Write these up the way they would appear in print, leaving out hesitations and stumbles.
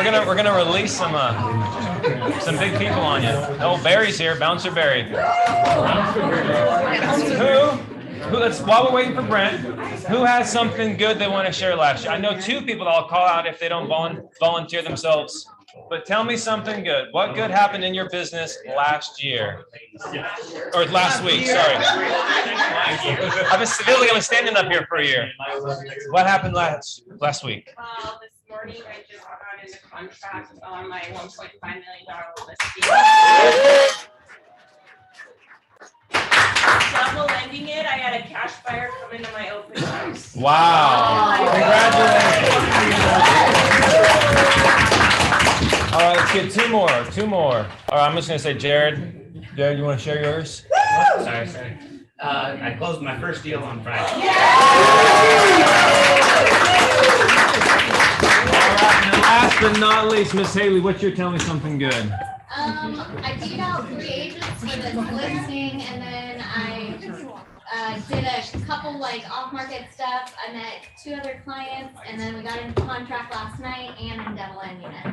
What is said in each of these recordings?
We're gonna release some big people on you. Oh, Barry's here, Bouncer Barry. While we're waiting for Brent, who has something good they want to share last year? I know two people that I'll call out if they don't volunteer themselves. But tell me something good. What good happened in your business last year? Or last week, sorry. I was standing up here for a year. What happened last week? This morning I just got into contract on my $1.5 million listing. Double ending it, I had a cash buyer come into my open house. Wow. Congratulations. All right, let's get two more. All right, I'm just gonna say, Jared, you want to share yours? Sorry. I closed my first deal on Friday. All right, and last but not least, Miss Haley, what's your tell me something good? I beat out 3 agents for this listing, and then I did a couple like off-market stuff. I met 2 other clients, and then we got into contract last night, and I'm double ending it.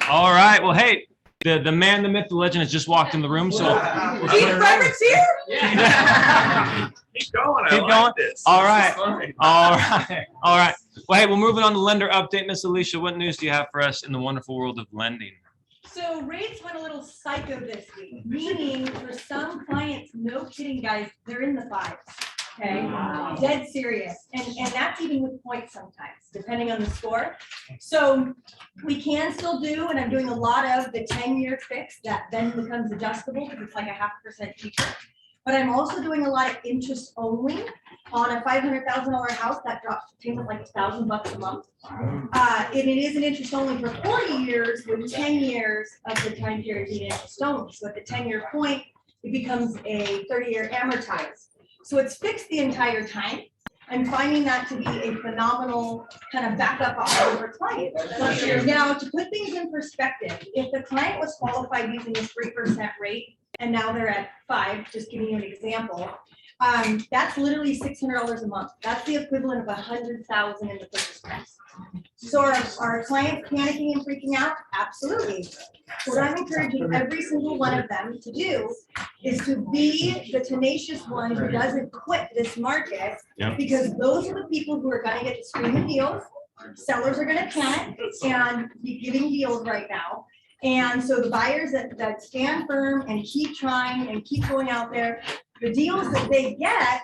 All right. Well, hey, the man, the myth, the legend has just walked in the room. So Keith Frederick's here. Keep going. All right. Well, hey, we're moving on to lender update. Miss Alicia, what news do you have for us in the wonderful world of lending? So rates went a little psycho this week, meaning for some clients, no kidding, guys, they're in the 5s. Okay, wow. Dead serious, and that's even with points sometimes, depending on the score. So we can still do, and I'm doing a lot of the 10-year fix that then becomes adjustable because it's like a 0.5% cheaper. But I'm also doing a lot of interest only on a $500,000 house that drops payment like $1,000 a month. And it is an interest only for 40 years with 10 years of the time period being interest only. So at the 10-year point, it becomes a 30-year amortized. So it's fixed the entire time. I'm finding that to be a phenomenal kind of backup option for clients. Now, to put things in perspective, if the client was qualified using this 3% rate, and now they're at 5, just giving you an example, that's literally $600 a month. That's the equivalent of $100,000 in the purchase price. So are clients panicking and freaking out? Absolutely. What I'm encouraging every single one of them to do is to be the tenacious one who doesn't quit this market, because those are the people who are going to get the screaming deals. Sellers are going to panic and be giving deals right now. And so the buyers that stand firm and keep trying and keep going out there, the deals that they get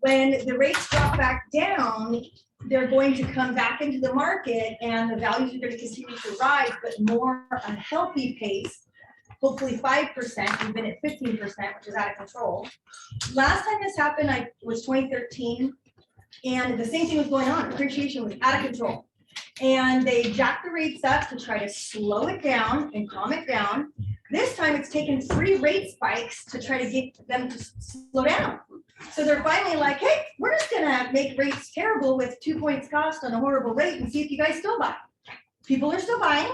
when the rates drop back down, they're going to come back into the market and the values are going to continue to rise, but more a healthy pace, hopefully 5%. We've been at 15%, which is out of control. Last time this happened, was 2013, and the same thing was going on. Appreciation was out of control. And they jacked the rates up to try to slow it down and calm it down. This time it's taken 3 rate spikes to try to get them to slow down. So they're finally like, hey, we're just gonna make rates terrible with 2 points cost on a horrible rate and see if you guys still buy. People are still buying.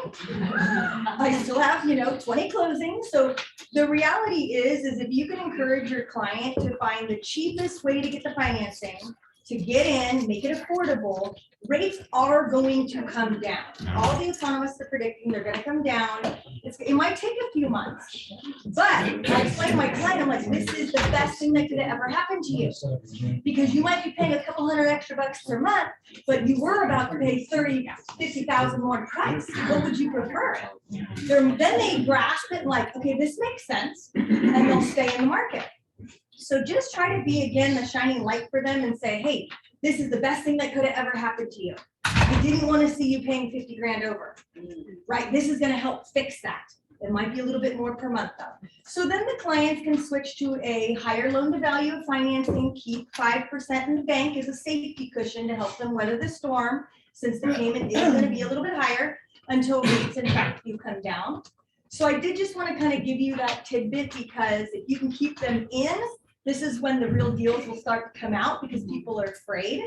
I still have, 20 closings. So the reality is if you can encourage your client to find the cheapest way to get the financing, to get in, make it affordable, rates are going to come down. All the economists are predicting they're going to come down. It might take a few months, but I explain to my client, I'm like, this is the best thing that could ever happen to you, because you might be paying a couple $100 extra per month, but you were about to pay $50,000 more in price. What would you prefer? Then they grasp it like, okay, this makes sense, and they'll stay in the market. So just try to be, again, the shining light for them and say, hey, this is the best thing that could have ever happened to you. I didn't want to see you paying 50 grand over, right? This is going to help fix that. It might be a little bit more per month though. So then the clients can switch to a higher loan to value of financing, keep 5% in the bank as a safety cushion to help them weather the storm, since the payment is going to be a little bit higher until rates in fact do come down. So I did just want to kind of give you that tidbit, because if you can keep them in, this is when the real deals will start to come out, because people are afraid.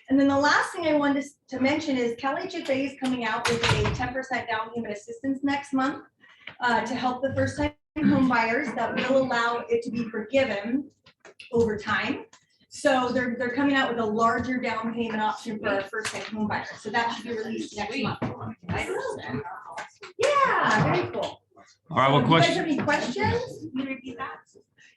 And then the last thing I wanted to mention is CalHFA is coming out with a 10% down payment assistance next month to help the first time home buyers that will allow it to be forgiven over time. So they're coming out with a larger down payment option for our first time home buyers. So that should be released next month. Yeah, very cool. All right, what Do you guys question? have any questions? Can you repeat that?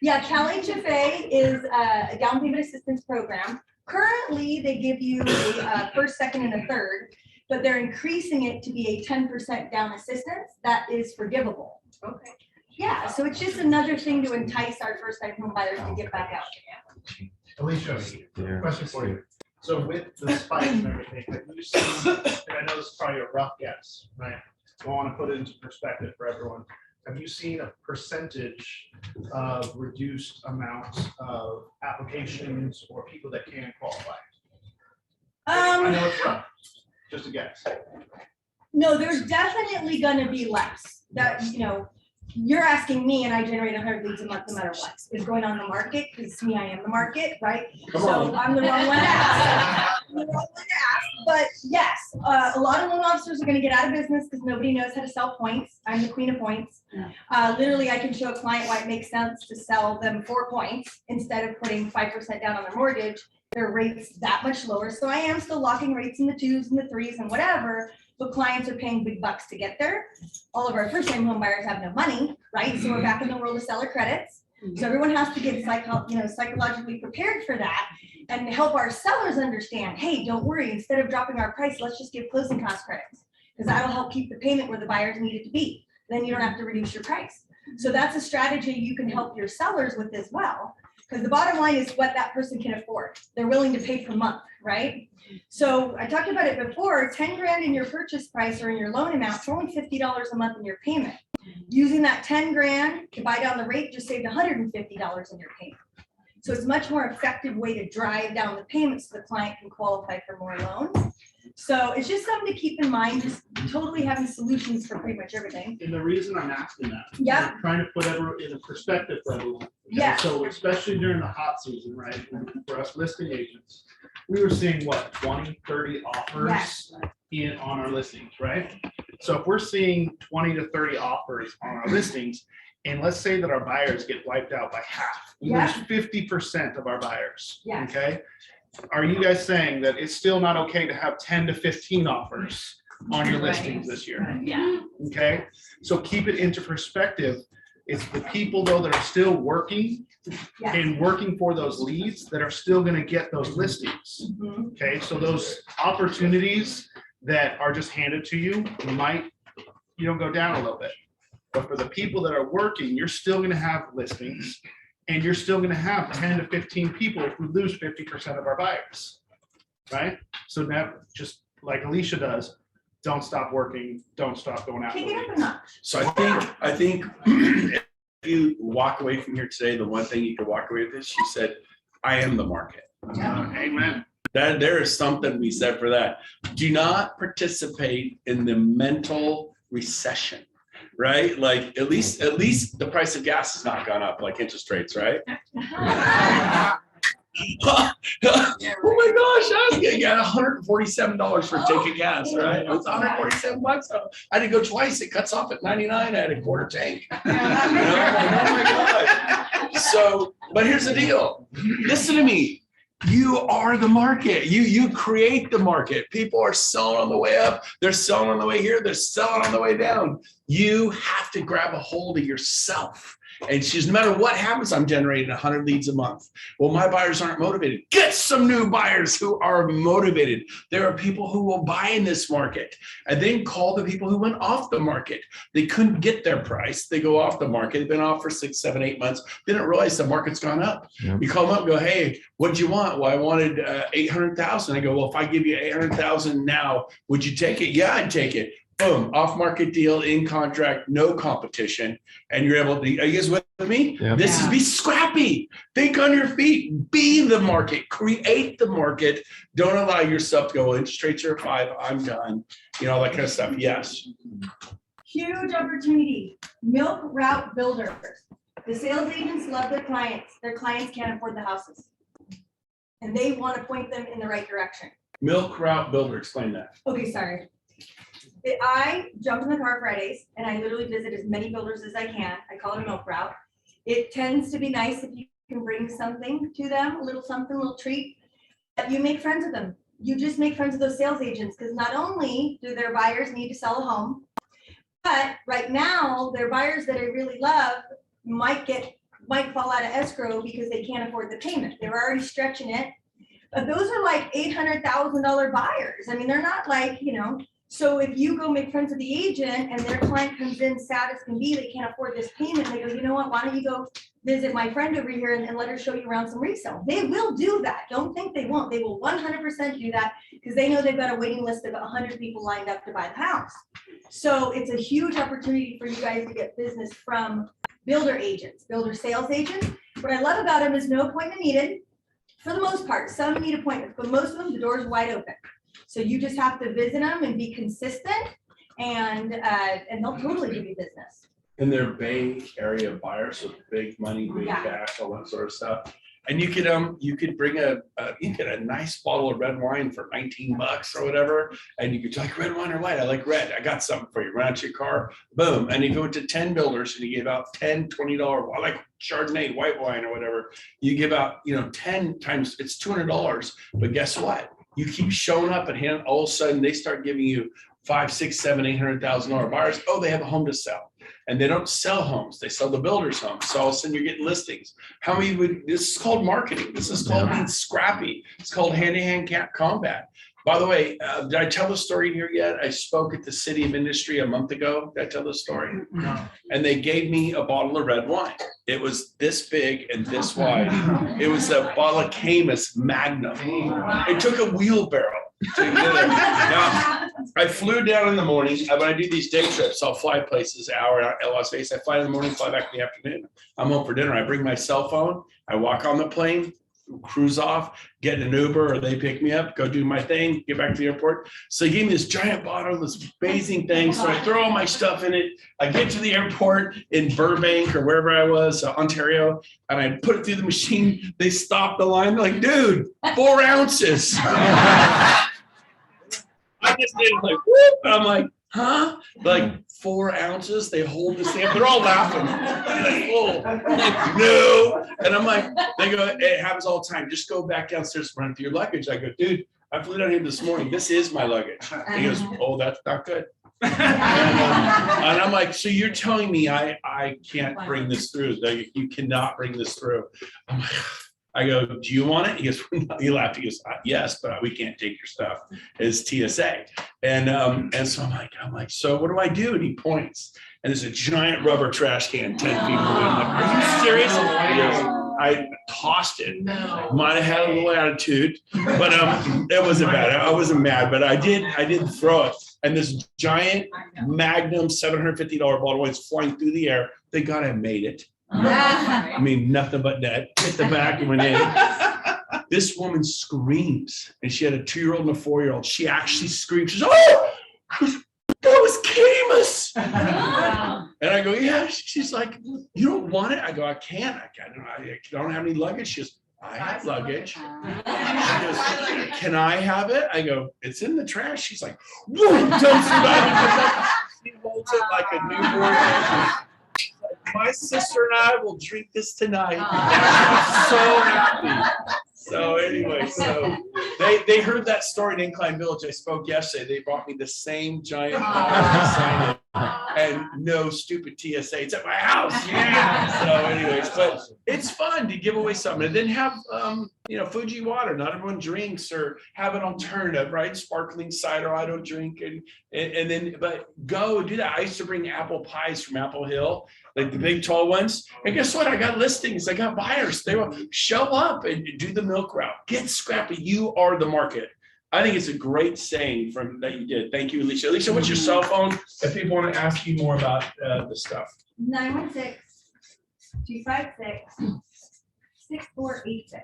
Yeah, Cal HFA is a down payment assistance program. Currently, they give you a first, second, and a third, but they're increasing it to be a 10% down assistance that is forgivable. Okay. Yeah, so it's just another thing to entice our first time home buyers to get back out. Alicia, question for you. So with the spike and everything, have you seen, and I know this is probably a rough guess, right? So I want to put it into perspective for everyone. Have you seen a percentage of reduced amounts of applications or people that can qualify? I know it's rough, just a guess. No, there's definitely gonna be less. That, you know, you're asking me and I generate 100 leads a month no matter what is going on in the market, because me, I am the market, right? So I'm the wrong one to ask. I'm the wrong one to ask, but yes, a lot of loan officers are gonna get out of business because nobody knows how to sell points. I'm the queen of points. Literally, I can show a client why it makes sense to sell them 4 points instead of putting 5% down on their mortgage. Their rates that much lower. So I am still locking rates in the 2s and the 3s and whatever, but clients are paying big bucks to get there. All of our first time home buyers have no money, right? So we're back in the world of seller credits. So everyone has to get psychologically prepared for that and help our sellers understand, hey, don't worry, instead of dropping our price, let's just give closing cost credits, because that'll help keep the payment where the buyers need it to be. Then you don't have to reduce your price. So that's a strategy you can help your sellers with as well. Because the bottom line is what that person can afford. They're willing to pay per month, right? So I talked about it before, 10 grand in your purchase price or in your loan amount, it's only $50 a month in your payment. Using that 10 grand to buy down the rate just saved $150 in your payment. So it's a much more effective way to drive down the payments so the client can qualify for more loans. So it's just something to keep in mind, just totally having solutions for pretty much everything. And the reason I'm asking that, Yeah. I'm trying to put everyone in a perspective for everyone. Yeah. So especially during the hot season, right, for us listing agents, we were seeing what, 20, 30 offers on our listings, right? So if we're seeing 20 to 30 offers on our listings, and let's say that our buyers get wiped out by half, we lose 50% of our buyers, Yeah. okay? Are you guys saying that it's still not okay to have 10 to 15 offers on your listings this year? Yeah. Okay, so keep it into perspective. It's the people though that are still working Yeah. and working for those leads that are still gonna get those listings. Mhm. Okay, so those opportunities that are just handed to you might, go down a little bit. But for the people that are working, you're still gonna have listings and you're still gonna have 10 to 15 people if we lose 50% of our buyers, right? So that, just like Alicia does, don't stop working, don't stop going out. Kick it up a notch. So I think if you walk away from here today, the one thing you could walk away with is she said, I am the market. Amen. That there is something we said for that. Do not participate in the mental recession, right? Like at least the price of gas has not gone up like interest rates, right? Oh my gosh, I was getting at $147 for a tank of gas, right? It was $147. So I had to go twice. It cuts off at 99. I had a quarter tank. You know, oh my God. So, but here's the deal. Listen to me. You are the market. You create the market. People are selling on the way up. They're selling on the way here. They're selling on the way down. You have to grab a hold of yourself. And she's, no matter what happens, I'm generating 100 leads a month. Well, my buyers aren't motivated. Get some new buyers who are motivated. There are people who will buy in this market, and then call the people who went off the market. They couldn't get their price. They go off the market. They've been off for 6, 7, 8 months. They didn't realize the market's gone up. Yep. You call them up and go, hey, what'd you want? Well, I wanted 800,000. I go, well, if I give you 800,000 now, would you take it? Yeah, I'd take it. Boom, off market deal, in contract, no competition. And you're able to, are you guys with me? Yep. This is be scrappy. Think on your feet. Be the market. Create the market. Don't allow yourself to go, interest rates are 5. I'm done. All that kind of stuff. Yes. Huge opportunity. Milk route builders. The sales agents love their clients. Their clients can't afford the houses. And they want to point them in the right direction. Milk route builder. Explain that. Okay, sorry. I jump in the car Fridays and I literally visit as many builders as I can. I call it a milk route. It tends to be nice if you can bring something to them, a little something, a little treat. You make friends with them. You just make friends with those sales agents, because not only do their buyers need to sell a home, but right now, their buyers that I really love might fall out of escrow because they can't afford the payment. They're already stretching it. But those are like $800,000 buyers. I mean, they're not like, so if you go make friends with the agent and their client comes in sad as can be, they can't afford this payment, they go, you know what, why don't you go visit my friend over here and let her show you around some resale. They will do that. Don't think they won't. They will 100% do that because they know they've got a waiting list of 100 people lined up to buy the house. So it's a huge opportunity for you guys to get business from builder agents, builder sales agents. What I love about them is no appointment needed. For the most part, some need appointments, but most of them, the door's wide open. So you just have to visit them and be consistent, and they'll totally give you business. And they're Bay Area buyers, so big money, big Yeah. cash, all that sort of stuff. And you could bring a nice bottle of red wine for $19 or whatever. And you could like red wine or white. I like red. I got something for you. Run out to your car, boom. And if you went to 10 builders and you gave out $10, $20, like Chardonnay, white wine or whatever, you give out, 10 times, it's $200. But guess what? You keep showing up and all of a sudden they start giving you $500,000, $600,000, $700,000, $800,000 buyers. Oh, they have a home to sell. And they don't sell homes, they sell the builder's homes. So all of a sudden you're getting listings. How many this is called marketing. This is called being scrappy. It's called hand-to-hand combat. By the way, did I tell the story here yet? I spoke at the City of Industry a month ago. Did I tell the story? No. And they gave me a bottle of red wine. It was this big and this wide. It was a bottle of Camus Magnum. It took a wheelbarrow to get it. Now, I flew down in the morning. When I do these day trips, I'll fly places, an hour out at Las Vegas. I fly in the morning, fly back in the afternoon. I'm home for dinner. I bring my cell phone. I walk on the plane, cruise off, get an Uber, or they pick me up, go do my thing, get back to the airport. So he gave me this giant bottle, this amazing thing. So I throw all my stuff in it. I get to the airport in Burbank or wherever I was, Ontario, and I put it through the machine. They stopped the line. They're like, dude, 4 ounces. I just did like, whoop. And I'm like, huh? Like 4 ounces? They hold the stamp. They're all laughing. I'm like, no. And I'm like, they go, it happens all the time. Just go back downstairs, run through your luggage. I go, dude, I flew down here this morning. This is my luggage. And he goes, oh, that's not good. And I'm like, so you're telling me I can't bring this through? Like, you cannot bring this through. I'm like, I go, do you want it? He goes, he laughed. He goes, yes, but we can't take your stuff. It's TSA. And so I'm like, so what do I do? And he points, and there's a giant rubber trash can, 10 feet away. I'm like, are you serious? He goes, I tossed it. Might have had a little attitude, but it wasn't bad. I wasn't mad, but I did throw it. And this giant Magnum $750 bottle was flying through the air. Thank God I made it. I mean, nothing but net. Hit the back and went in. This woman screams, and she had a 2-year-old and a 4-year-old. She actually screamed. She's, oh, that was Camus. And I go, yeah. She's like, you don't want it? I go, I can't. I don't have any luggage. She goes, I have luggage. She goes, can I have it? I go, it's in the trash. She's like, whoa, don't she holds it like a newborn. My sister and I will drink this tonight. I'm so happy. So anyway, so they heard that story in Incline Village. I spoke yesterday. They brought me the same giant sign and no stupid TSA. It's at my house. Yeah. So anyways, but it's fun to give away something and then have Fuji water. Not everyone drinks, or have an alternative, right? Sparkling cider. I don't drink, and then but go do that. I used to bring apple pies from Apple Hill, like the big tall ones. And guess what? I got listings. I got buyers. They will show up and do the milk route. Get scrappy. You are the market. I think it's a great saying from that you did. Thank you, Alicia. Alicia, what's your cell phone if people want to ask you more about the stuff? 916-256-6486.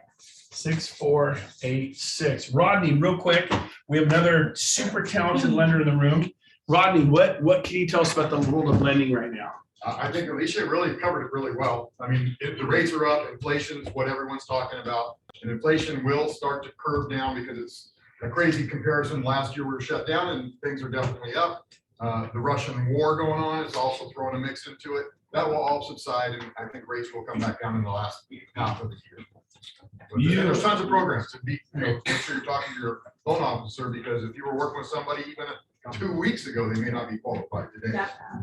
6486. Rodney, real quick, we have another super talented lender in the room. Rodney, what can you tell us about the world of lending right now? I think Alicia really covered it really well. I mean, the rates are up, inflation is what everyone's talking about, and inflation will start to curve down because it's a crazy comparison. Last year we were shut down and things are definitely up. The Russian war going on is also throwing a mix into it. That will all subside, and I think rates will come back down in the last half of the year. But there's tons of programs to be, make sure you're talking to your loan officer, because if you were working with somebody even 2 weeks ago, they may not be qualified today.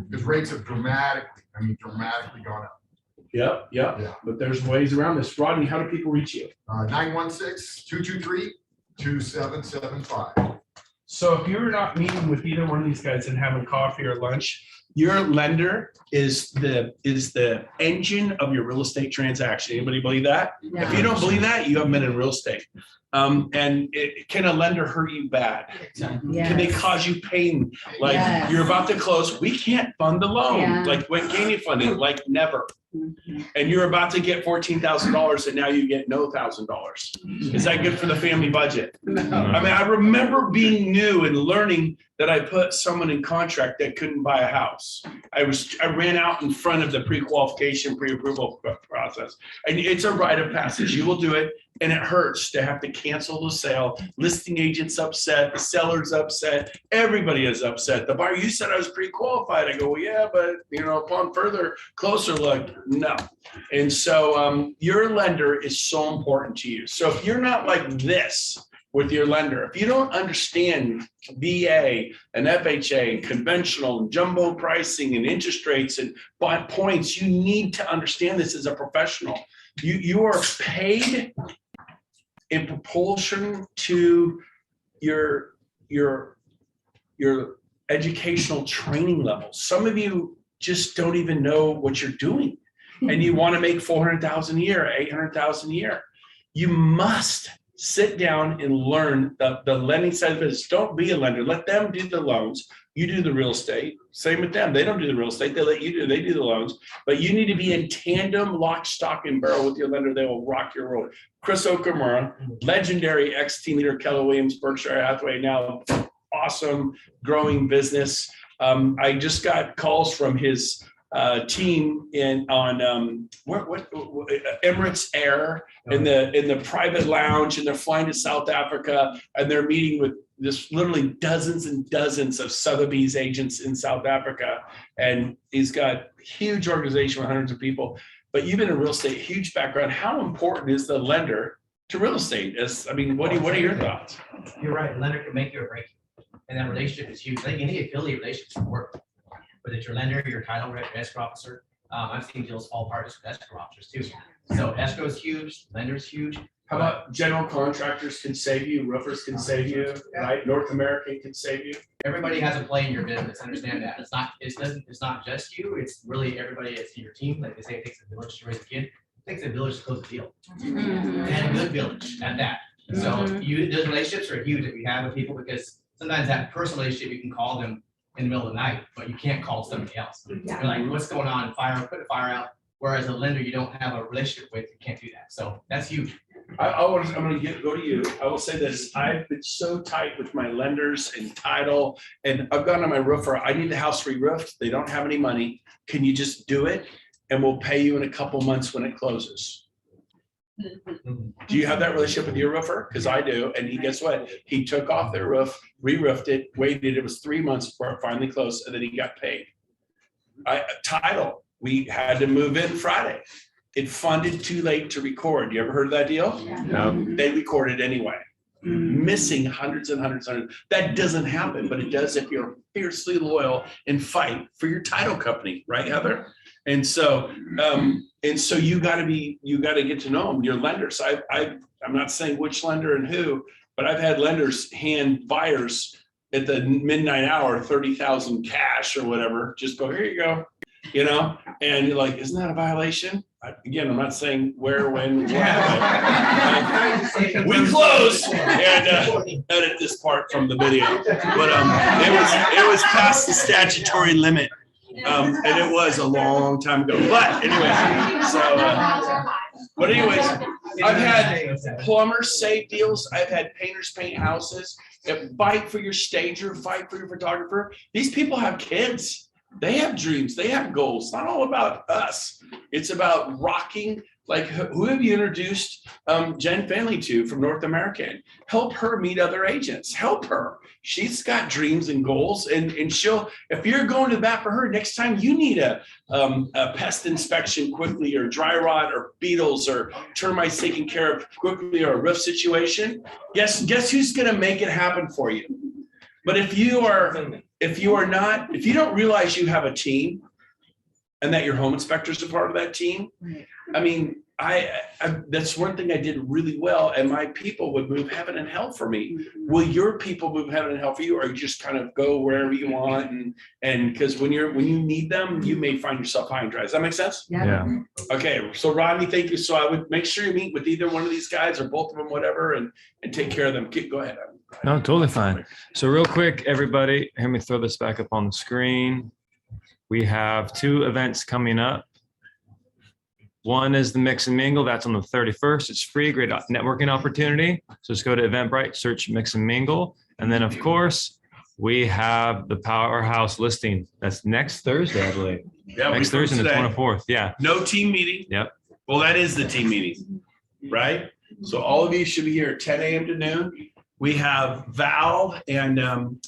Because rates have dramatically gone up. Yep, Yeah. but there's ways around this. Rodney, how do people reach you? 916-223-2775. So if you're not meeting with either one of these guys and having coffee or lunch, your lender is the engine of your real estate transaction. Anybody believe that? If you don't believe that, you haven't been in real estate. And can a lender hurt you bad? Can they cause you pain? Like you're about to close, we can't fund the loan. Yeah. Like when can you fund it? Like never. And you're about to get $14,000 and now you get no $1,000. Is that good for the family budget? I mean, I remember being new and learning that I put someone in contract that couldn't buy a house. I ran out in front of the pre-qualification, pre-approval process. And it's a rite of passage. You will do it. And it hurts to have to cancel the sale. Listing agent's upset, the seller's upset, everybody is upset. The buyer, you said I was pre-qualified. I go, well, yeah, but upon further closer look, no. And so your lender is so important to you. So if you're not like this with your lender, if you don't understand VA and FHA and conventional and jumbo pricing and interest rates and points, you need to understand this as a professional. You are paid in proportion to your educational training level. Some of you just don't even know what you're doing, and you want to make $400,000 a year, $800,000 a year. You must sit down and learn the lending side of business. Don't be a lender. Let them do the loans. You do the real estate. Same with them. They don't do the real estate. They let you do. They do the loans. But you need to be in tandem, lock, stock, and barrel with your lender. They will rock your world. Chris Okamura, legendary ex-team leader, Keller Williams, Berkshire Hathaway, now awesome, growing business. I just got calls from his team on Emirates Air in the private lounge, and they're flying to South Africa, and they're meeting with this literally dozens and dozens of Sotheby's agents in South Africa. And he's got huge organization with hundreds of people. But you've been in real estate, huge background. How important is the lender to real estate? What are your thoughts? You're right. Lender can make you or break you. And that relationship is huge. Like any affiliate relationship work. Whether it's your lender, your title rep, escrow officer. I've seen deals fall apart with escrow officers too. So escrow is huge, lender is huge. How about general contractors can save you, roofers can save you, right? North American can save you. Everybody has a play in your business. Understand that. It's not just you. It's really everybody that's in your team. Like they say, it takes a village to raise a kid. It takes a village to close a deal, and a good village at that. So those relationships are huge that we have with people, because sometimes that personal relationship you can call them in the middle of the night, but you can't call somebody else. You're like, what's going on? Put a fire out. Whereas a lender you don't have a relationship with, you can't do that. So that's huge. I'm going to go to you. I will say this. I've been so tight with my lenders and title, and I've gone to my roofer. I need the house re-roofed. They don't have any money. Can you just do it? And we'll pay you in a couple months when it closes. Do you have that relationship with your roofer? Because I do. And guess what? He took off their roof, re-roofed it, waited. It was 3 months before it finally closed, and then he got paid. Title. We had to move in Friday. It funded too late to record. You ever heard of that deal? Yeah. No, they recorded anyway. Missing hundreds and hundreds and hundreds. That doesn't happen, but it does if you're fiercely loyal and fight for your title company, right, Heather? And so you got to get to know them, your lenders. I'm not saying which lender and who, but I've had lenders hand buyers at the midnight hour, 30,000 cash or whatever. Just go, here you go. And you're like, isn't that a violation? Again, I'm not saying where, when, what. We close and edit this part from the video, but it was past the statutory limit, and it was a long time ago. But anyways, I've had plumbers save deals. I've had painters paint houses. Fight for your stager, fight for your photographer. These people have kids. They have dreams. They have goals. It's not all about us. It's about rocking Like, who have you introduced Jen Finley to from North American? Help her meet other agents. Help her. She's got dreams and goals, and she'll. If you're going to bat for her next time, you need a pest inspection quickly, or dry rot, or beetles, or termites taken care of quickly, or a roof situation. Guess who's going to make it happen for you? But if you don't realize you have a team, and that your home inspectors are part of that team. I mean, I that's one thing I did really well, and my people would move heaven and hell for me. Will your people move heaven and hell for you, or you just kind of go wherever you want? And because when you need them, you may find yourself high and dry. Does that make sense? Yeah. Okay, so Rodney, thank you. So I would make sure you meet with either one of these guys or both of them, whatever, and take care of them. Go ahead. No, totally fine. So real quick, everybody, let me throw this back up on the screen. We have 2 events coming up. One is the Mix and Mingle. That's on the 31st. It's free, great networking opportunity. So just go to Eventbrite, search Mix and Mingle. And then, of course, we have the Powerhouse listing. That's next Thursday, I believe. Yeah, next Thursday, the 24th. Yeah. No team meeting. Yep. Well, that is the team meeting, right? So all of you should be here at 10 a.m. to noon. We have Val and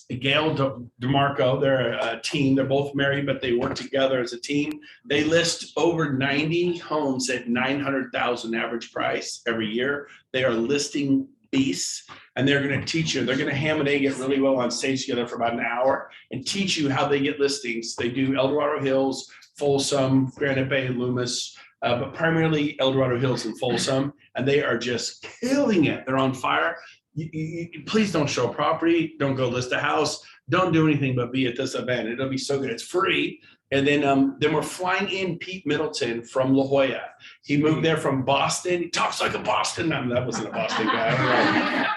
Gail DeMarco. They're a team. They're both married, but they work together as a team. They list over 90 homes at $900,000 average price every year. They are listing beasts, and they're going to teach you. They're going to ham and egg it really well on stage together for about an hour and teach you how they get listings. They do El Dorado Hills, Folsom, Granite Bay, Loomis, but primarily El Dorado Hills and Folsom, and they are just killing it. They're on fire. You please don't show property. Don't go list a house. Don't do anything but be at this event. It'll be so good. It's free. And then we're flying in Pete Middleton from La Jolla. He moved there from Boston. He talks like a Boston. No, that wasn't a Boston guy.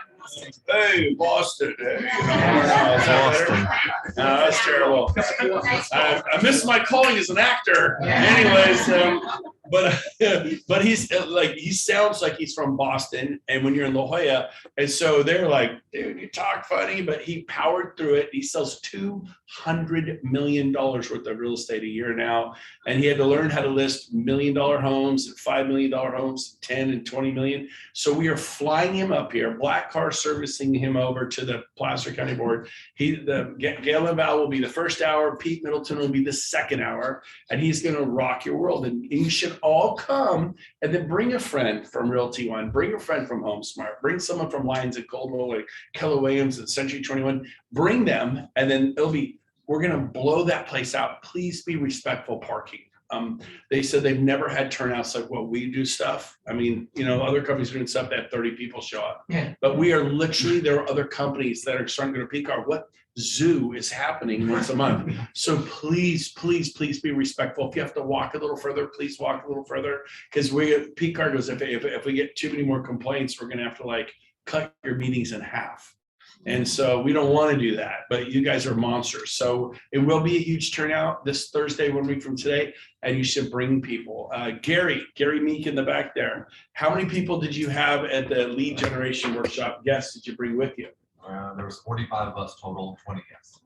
Hey, Boston. Hey. Boston. No, that's terrible. I miss my calling as an actor. Anyways, but he's like, he sounds like he's from Boston, and when you're in La Jolla, and so they're like, dude, you talk funny, but he powered through it. He sells $200 million worth of real estate a year now, and he had to learn how to list $1 million homes and $5 million homes, 10 and 20 million. So we are flying him up here, black car servicing him over to the Placer County Board. Gail and Val will be the first hour. Pete Middleton will be the second hour, and he's going to rock your world. And you should all come, and then bring a friend from Realty One, bring a friend from HomeSmart, bring someone from Lyons and Coldwell, like Keller Williams and Century 21, bring them, and then we're going to blow that place out. Please be respectful parking. They said they've never had turnouts like what we do stuff. I mean, other companies are doing stuff that have 30 people show up. Yeah. But we are literally, there are other companies that are starting to go to peak hour. What zoo is happening once a month? So please be respectful. If you have to walk a little further, please walk a little further, because peak hour goes, if we get too many more complaints, we're going to have to cut your meetings in half. And so we don't want to do that, but you guys are monsters. So it will be a huge turnout this Thursday, 1 week from today, and you should bring people. Gary Meek in the back there. How many people did you have at the lead generation workshop? Guests did you bring with you? There was 45 of us total, 20 guests.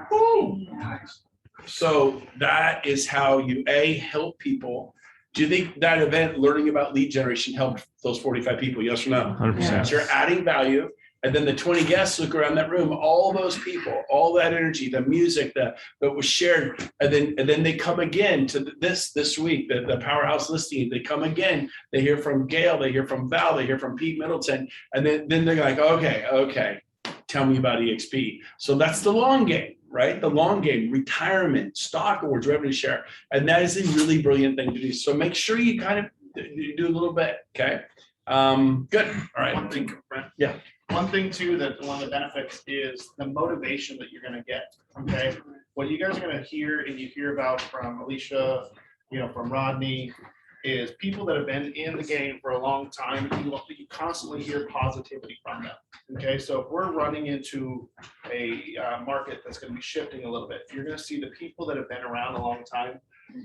Woo! Nice. So that is how you help people. Do you think that event, learning about lead generation, helped those 45 people? Yes or no? 100%. So you're adding value. And then the 20 guests look around that room, all those people, all that energy, the music that was shared. And then they come again to this week, the Powerhouse listing. They come again. They hear from Gail. They hear from Val. They hear from Pete Middleton. And then they're like, okay, tell me about EXP. So that's the long game, right? The long game, retirement, stock awards, revenue share. And that is a really brilliant thing to do. So make sure you kind of do a little bit, okay? Good. All right. One thing, Brent. Yeah. One thing too, that one of the benefits is the motivation that you're going to get. Okay. What you guys are going to hear, and you hear about from Alicia, from Rodney, is people that have been in the game for a long time. You constantly hear positivity from them. Okay. So if we're running into a market that's going to be shifting a little bit, you're going to see the people that have been around a long time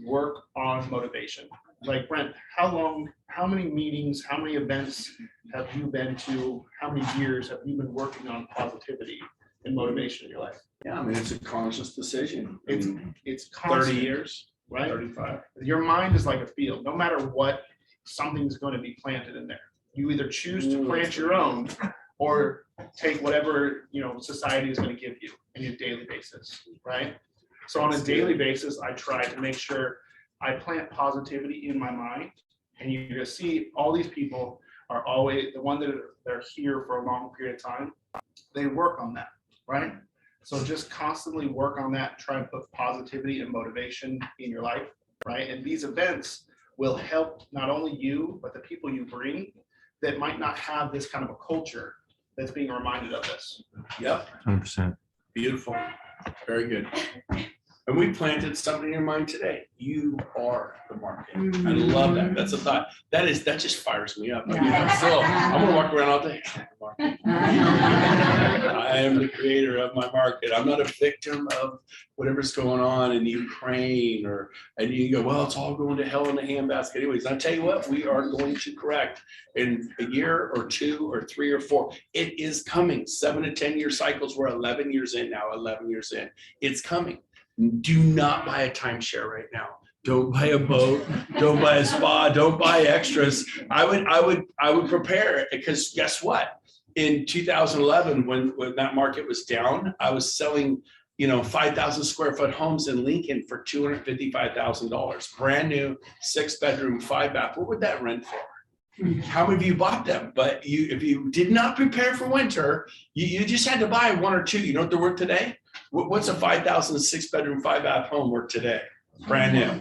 work on motivation. Like Brent, how many meetings, how many events have you been to? How many years have you been working on positivity and motivation in your life? Yeah, I mean, it's a conscious decision. It's constant, 30 years, right? 35. Your mind is like a field. No matter what something's going to be planted in there. You either choose to plant your own or take whatever, society is going to give you on a daily basis, right? So on a daily basis, I try to make sure I plant positivity in my mind. And you're going to see all these people are always the one that they're here for a long period of time. They work on that, right? So just constantly work on that, try and put positivity and motivation in your life, right? And these events will help not only you, but the people you bring that might not have this kind of a culture that's being reminded of this. Yep, 100%. beautiful. Very good. And we planted something in your mind today. You are the market. I love that. That's a thought. That just fires me up. I'm gonna walk around all day. I am the creator of my market. I'm not a victim of whatever's going on in Ukraine and you go, well, it's all going to hell in a handbasket anyways. I tell you what, we are going to correct in a year or 2 or 3 or 4. It is coming. 7 to 10 year cycles. We're 11 years in now, 11 years in. It's coming. Do not buy a timeshare right now. Don't buy a boat. Don't buy a spa. Don't buy extras. I would prepare it because guess what? In 2011, when that market was down, I was selling, 5,000 square foot homes in Lincoln for $255,000. Brand new, 6-bedroom, 5-bath. What would that rent for? How many of you bought them? But if you did not prepare for winter, you just had to buy 1 or 2. You know what they're worth today? What's a 5,000 6-bedroom, 5-bath home worth today? Brand new.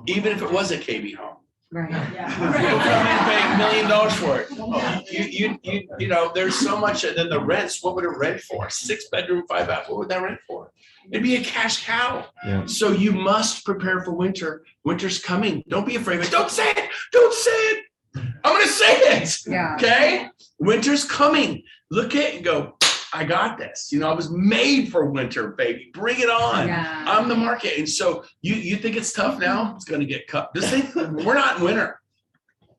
Even if it was a KB home. Right. People come in and pay $1 million for it. There's so much. And then the rents, what would it rent for? 6-bedroom, 5-bath, what would that rent for? It'd be a cash cow. Yeah. So you must prepare for winter. Winter's coming. Don't be afraid of it. Don't say it. Don't say it. I'm going to say it. Yeah. Okay. Winter's coming. Look at it and go, I got this. I was made for winter, baby. Bring it on. Yeah. I'm the market. And so you think it's tough now? It's going to get cut. We're not in winter.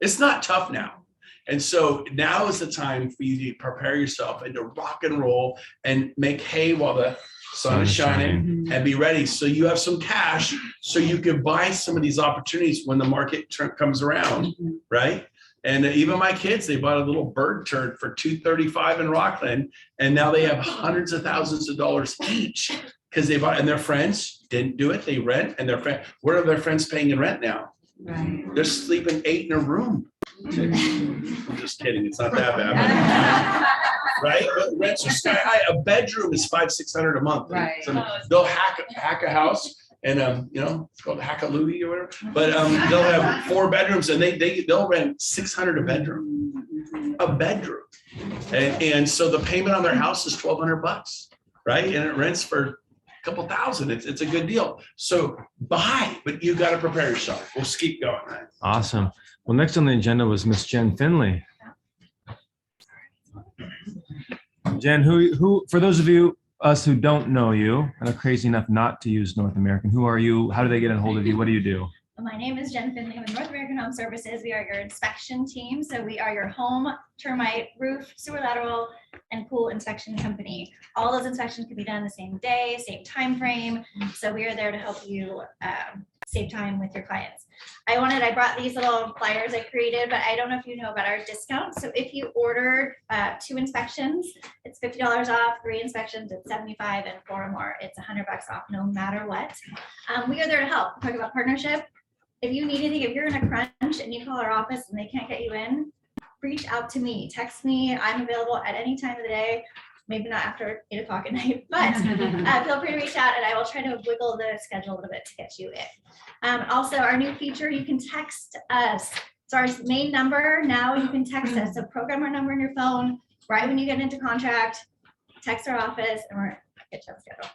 It's not tough now. And so now is the time for you to prepare yourself and to rock and roll and make hay while the sun is shining and be ready. So you have some cash so you can buy some of these opportunities when the market comes around, right? And even my kids, they bought a little bird turd for $235 in Rockland, and now they have hundreds of thousands of dollars each because they bought, and their friends didn't do it. They rent, and what are their friends paying in rent now? Right. They're sleeping 8 in a room. I'm just kidding. It's not that bad. Right? But rents are sky high. A bedroom is $500-600 a month. Right. So they'll hack a house. And it's called Hackalooey or whatever. But they'll have 4 bedrooms, and they'll rent $600 a bedroom. And so the payment on their house is $1,200, right? And it rents for a couple thousand. It's a good deal. So buy, but you got to prepare yourself. We'll just keep going, right? Awesome. Well, next on the agenda was Miss Jen Finley. Jen, who for those of us who don't know you and are crazy enough not to use North American, who are you? How do they get a hold of you? What do you do? My name is Jen Finley with North American Home Services. We are your inspection team. So we are your home, termite, roof, sewer lateral, and pool inspection company. All those inspections can be done the same day, same time frame. So we are there to help you save time with your clients. I brought these little flyers I created, but I don't know if you know about our discount. So if you ordered 2 inspections, it's $50 off, 3 inspections, it's $75, and 4 or more, it's $100 off no matter what. We are there to help. Talk about partnership. If you need anything, if you're in a crunch and you call our office and they can't get you in, reach out to me, text me. I'm available at any time of the day. Maybe not after 8 o'clock at night, but feel free to reach out and I will try to wiggle the schedule a little bit to get you in. Also, our new feature, you can text us. It's our main number. Now you can text us. So program our number in your phone right when you get into contract, text our office, and we're get you on schedule.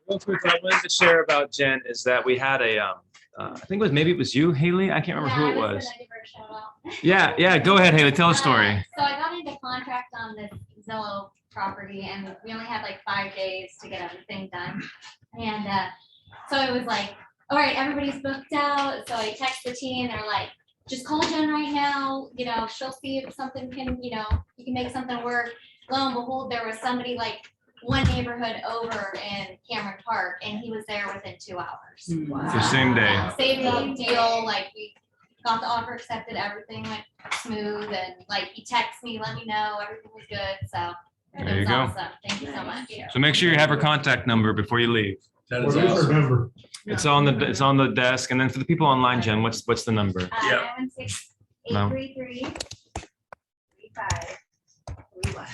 Real quick, what I wanted to share about Jen is that we had I think it was you, Haley. I can't remember who it was. Yeah. Go ahead, Haley. Tell a story. So I got into contract on this Zillow property, and we only had like 5 days to get everything done. And so it was like, all right, everybody's booked out. So I text the team, and they're like, just call Jen right now. She'll see if something can, you can make something work. Lo and behold, there was somebody like one neighborhood over in Cameron Park, and he was there within 2 hours. The same day. Same deal, like we got the offer accepted, everything went smooth, and like he texted me, let me know, everything was good, so. There it you was go. awesome. Thank you so much. So make sure you have her contact number before you leave. That is awesome. It's on the desk. And then for the people online, Jen, what's the number? Yeah. 916-833-3531.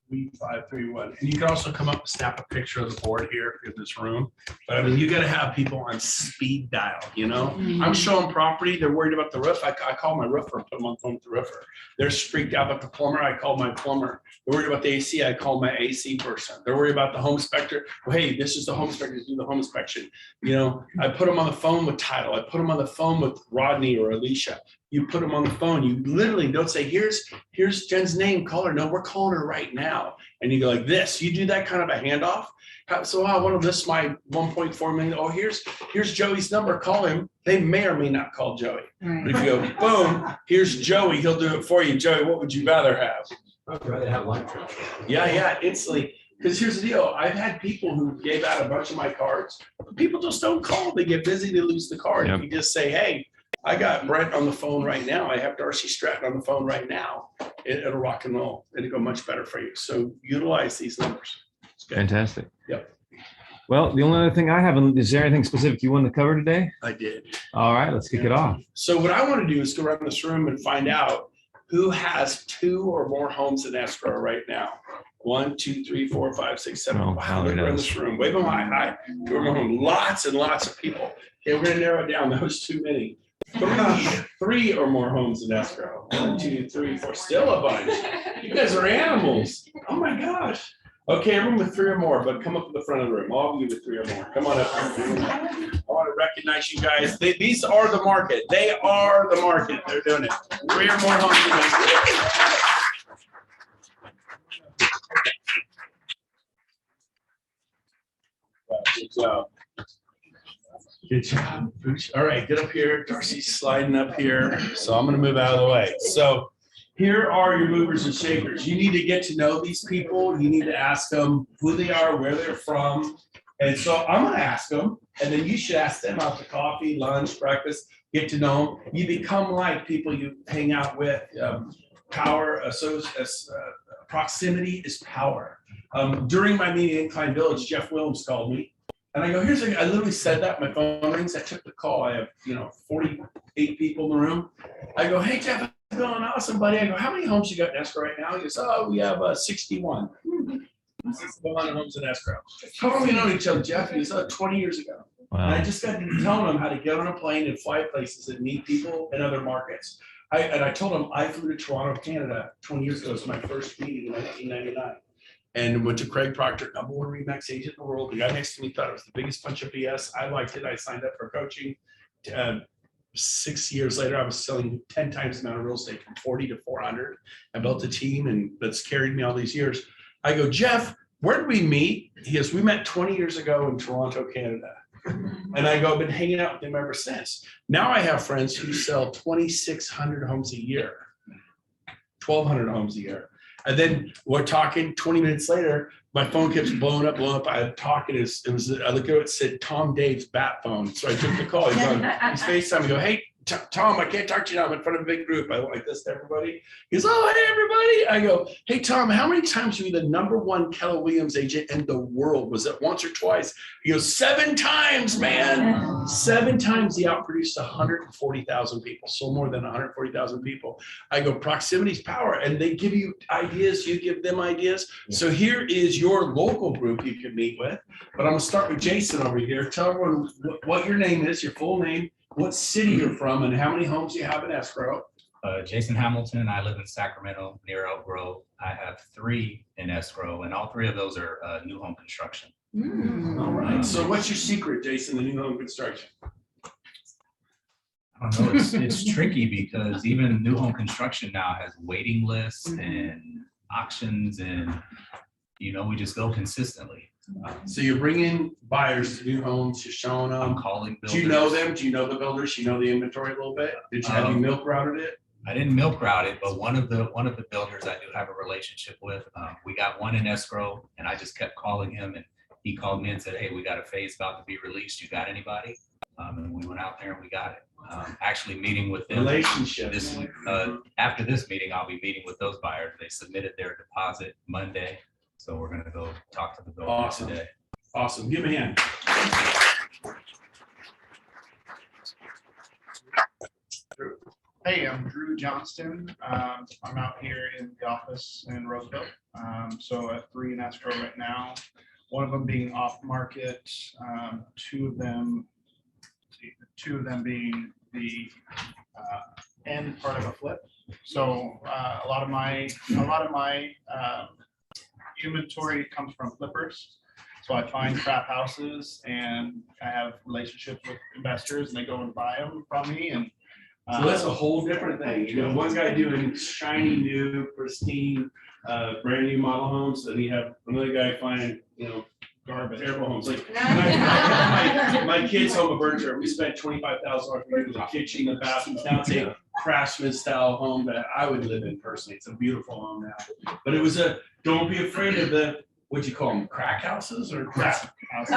3531. And you can also come up and snap a picture of the board here in this room. But I mean, you gotta have people on speed dial, you know? I'm showing property, they're worried about the roof. I call my roofer, put them on the phone with the roofer. They're freaked out about the plumber, I call my plumber. They're worried about the AC, I call my AC person. They're worried about the home inspector. Well, hey, this is the home inspector, do the home inspection. You know, I put them on the phone with title. I put them on the phone with Rodney or Alicia. You put them on the phone, you literally don't say, here's Jen's name, call her. No, we're calling her right now. And you go like this, you do that kind of a handoff. So I want to list my 1.4 million. Oh, here's Joey's number, call him. They may or may not call Joey. But if you go, boom, here's Joey, he'll do it for you. Joey, what would you rather have? I'd rather have lunch. Yeah, instantly. Because here's the deal, I've had people who gave out a bunch of my cards. People just don't call, they get busy, they lose the card. Yep. If you just say, hey, I got Brent on the phone right now. I have Darcy Stratton on the phone right now. It'll rock and roll. It'll go much better for you. So utilize these numbers. It's good. Fantastic. Yep. Well, the only other thing I have, is there anything specific you wanted to cover today? I did. All right, let's kick it off. So what I want to do is go around this room and find out who has 2 or more homes in escrow right now. 1, 2, 3, 4, 5, 6, 7. Oh, Wow, they're in this room. Wave them high. 2 or more homes. Lots and lots of people. Okay, we're gonna narrow it down. That was too many. 3 or more homes in escrow. 1, 2, 3, 4. Still a bunch. You guys are animals. Oh my gosh. Okay, everyone with 3 or more, but come up to the front of the room. All of you with 3 or more. Come on up. I want to recognize you guys. These are the market. They are the market. They're doing it. 3 or more homes in escrow. Good job. Good job. All right, get up here. Darcy's sliding up here. So I'm going to move out of the way. So here are your movers and shakers. You need to get to know these people. You need to ask them who they are, where they're from. And so I'm going to ask them, and then you should ask them out to coffee, lunch, breakfast, get to know them. You become like people you hang out with. Proximity is power. During my meeting in Klein Village, Jeff Williams called me. And I go, I literally said that, my phone rings, I took the call, I have, 48 people in the room. I go, hey Jeff, how's it going? Awesome, buddy. I go, how many homes you got in escrow right now? He goes, oh, we have 61. 61 homes in escrow. How long we know each other, Jeff? He goes, 20 years ago. Wow. And I just got to tell them how to get on a plane and fly places and meet people in other markets. I told them I flew to Toronto, Canada 20 years ago. It was my first meeting in 1999. And went to Craig Proctor, #1 Remax agent in the world. The guy next to me thought it was the biggest bunch of BS. I liked it. I signed up for coaching. 6 years later, I was selling 10 times the amount of real estate from 40 to 400. I built a team and that's carried me all these years. I go, Jeff, where did we meet? He goes, we met 20 years ago in Toronto, Canada. And I go, I've been hanging out with him ever since. Now I have friends who sell 2,600 homes a year, 1,200 homes a year. And then we're talking 20 minutes later, my phone keeps blowing up. I'm talking, I looked at it, said Tom Dave's bat phone. So I took the call. He's FaceTime. I go, hey, Tom, I can't talk to you now. I'm in front of a big group. I went like this to everybody. He goes, oh, hey, everybody. I go, hey, Tom, how many times were you the #1 Keller Williams agent in the world? Was it once or twice? He goes, 7 times, man. 7 times he outproduced 140,000 people. So more than 140,000 people. I go, proximity's power. And they give you ideas. You give them ideas. So here is your local group you can meet with. But I'm going to start with Jason over here. Tell everyone what your name is, your full name, what city you're from, and how many homes you have in escrow. Jason Hamilton. I live in Sacramento near Elk Grove. I have 3 in escrow, and all 3 of those are new home construction. All right. So what's your secret, Jason, the new home construction? I don't know. It's tricky because even new home construction now has waiting lists and auctions, and we just go consistently. So you're bringing buyers to new homes, you're showing them. I'm calling builders. Do you know them? Do you know the builders? You know the inventory a little bit? Have you milk routed it? I didn't milk route it, but one of the builders I do have a relationship with, we got one in escrow, and I just kept calling him, and he called me and said, hey, we got a phase about to be released. You got anybody? And we went out there and we got it. Actually meeting with them. Relationship. This week, after this meeting, I'll be meeting with those buyers. They submitted their deposit Monday. So we're gonna go talk to the builder Awesome. today. Awesome. Give me a hand. Hey, I'm Drew Johnston. I'm out here in the office in Roseville. So at 3 in escrow right now, one of them being off market, two of them being the end part of a flip. So a lot of my inventory comes from flippers. So I find crap houses and I have relationships with investors and they go and buy them from me. And So that's a whole different thing. You know, one guy doing shiny, new, pristine, brand new model homes, and you have another guy finding, you know, garbage, terrible homes. Like my kid's home of Berkshire, we spent $25,000 for the kitchen, the bathrooms. Now it's a craftsman style home that I would live in personally. It's a beautiful home now. But it was don't be afraid of the, what'd you call them, crack houses or crap houses?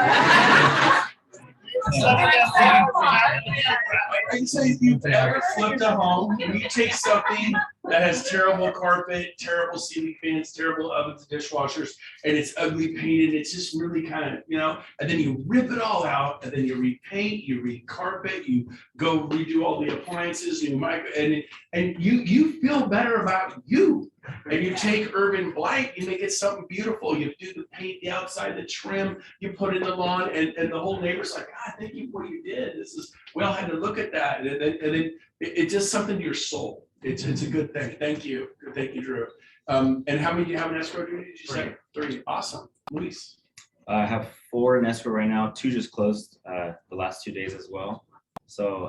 I'd say if you've ever flipped a home, and you take something that has terrible carpet, terrible ceiling fans, terrible ovens, dishwashers, and it's ugly painted, it's just really kind of, you know, and then you rip it all out, and then you repaint, you recarpet, you go redo all the appliances, and you feel better about you. And you take urban blight, you make it something beautiful. You do the paint, the outside, the trim, you put in the lawn, and the whole neighbor's like, God, thank you for what you did. We all had to look at that. And then it's just something to your soul. It's a good thing. Thank you. Thank you, Drew. And how many do you have in escrow, Drew? Did you say? 3. Awesome. Luis. I have 4 in escrow right now. 2 just closed the last 2 days as well. So